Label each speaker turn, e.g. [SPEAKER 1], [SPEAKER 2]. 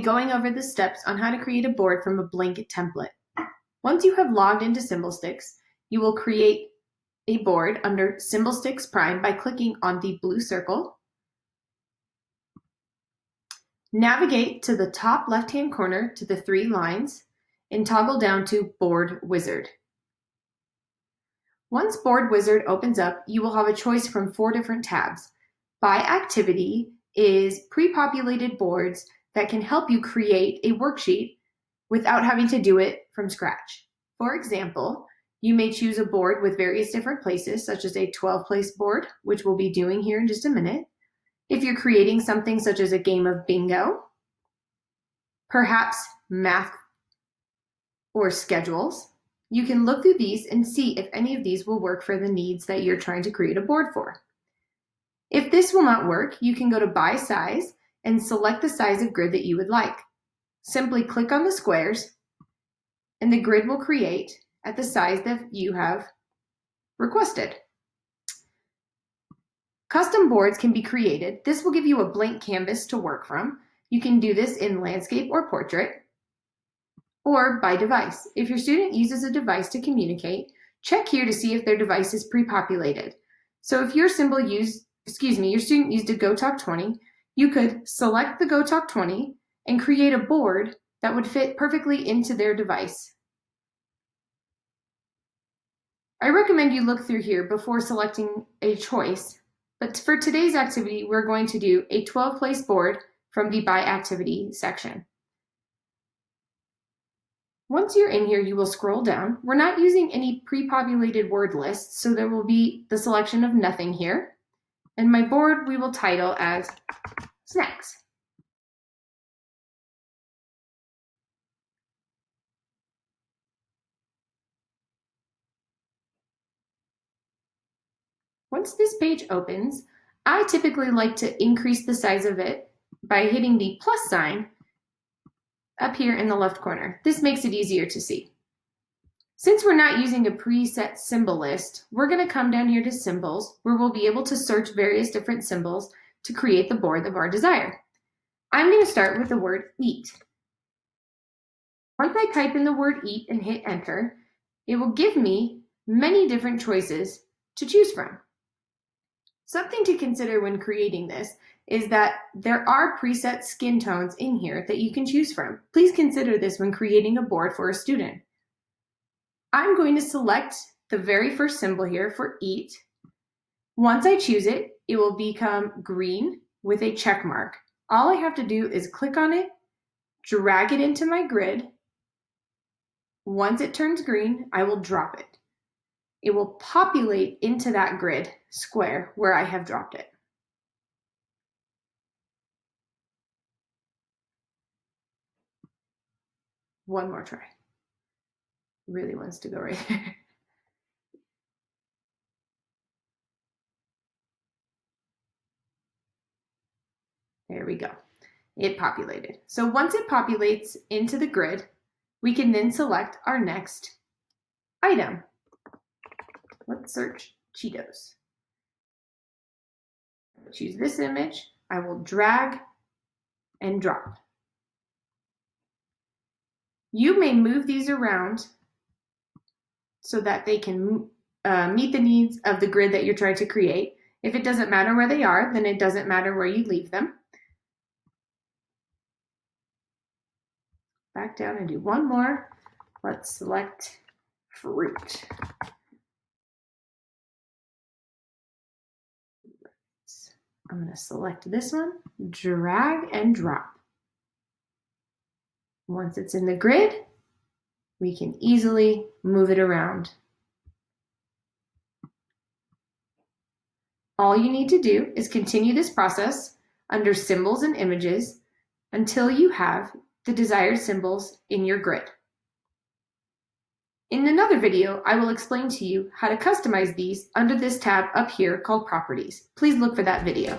[SPEAKER 1] be going over the steps on how to create a board from a blank template. Once you have logged into Symbolstix, you will create a board under Symbolstix Prime by clicking on the blue circle. Navigate to the top left-hand corner to the 3 lines and toggle down to Board Wizard. Once Board Wizard opens up, you will have a choice from 4 different tabs. By activity is pre-populated boards that can help you create a worksheet without having to do it from scratch. For example, you may choose a board with various different places, such as a 12-place board, which we'll be doing here in just a minute. If you're creating something such as a game of bingo, perhaps math or schedules, you can look through these and see if any of these will work for the needs that you're trying to create a board for. If this will not work, you can go to By Size and select the size of grid that you would like. Simply click on the squares and the grid will create at the size that you have requested. Custom boards can be created. This will give you a blank canvas to work from. You can do this in landscape or portrait, or by device. If your student uses a device to communicate, check here to see if their device is pre-populated. So if your student used a GoTalk 20, you could select the GoTalk 20 and create a board that would fit perfectly into their device. I recommend you look through here before selecting a choice, but for today's activity, we're going to do a 12-place board from the By Activity section. Once you're in here, you will scroll down. We're not using any pre-populated word lists, so there will be the selection of nothing here. And my board we will title as Snacks. Once this page opens, I typically like to increase the size of it by hitting the plus sign up here in the left corner. This makes it easier to see. Since we're not using a preset symbol list, we're going to come down here to Symbols, where we'll be able to search various different symbols to create the board of our desire. I'm going to start with the word eat. Once I type in the word eat and hit enter, it will give me many different choices to choose from. Something to consider when creating this is that there are preset skin tones in here that you can choose from. Please consider this when creating a board for a student. I'm going to select the very first symbol here for eat. Once I choose it, it will become green with a check mark. All I have to do is click on it, drag it into my grid. Once it turns green, I will drop it. It will populate into that grid square where I have dropped it. One more try. Really wants to go right there. There we go. It populated. So once it populates into the grid, we can then select our next item. Let's search Cheetos. Choose this image. I will drag and drop. You may move these around so that they can meet the needs of the grid that you're trying to create. If it doesn't matter where they are, then it doesn't matter where you leave them. Back down and do one more. Let's select fruit. I'm going to select this one, drag and drop. Once it's in the grid, we can easily move it around. All you need to do is continue this process under Symbols and Images until you have the desired symbols in your grid. In another video, I will explain to you how to customize these under this tab up here called Properties. Please look for that video.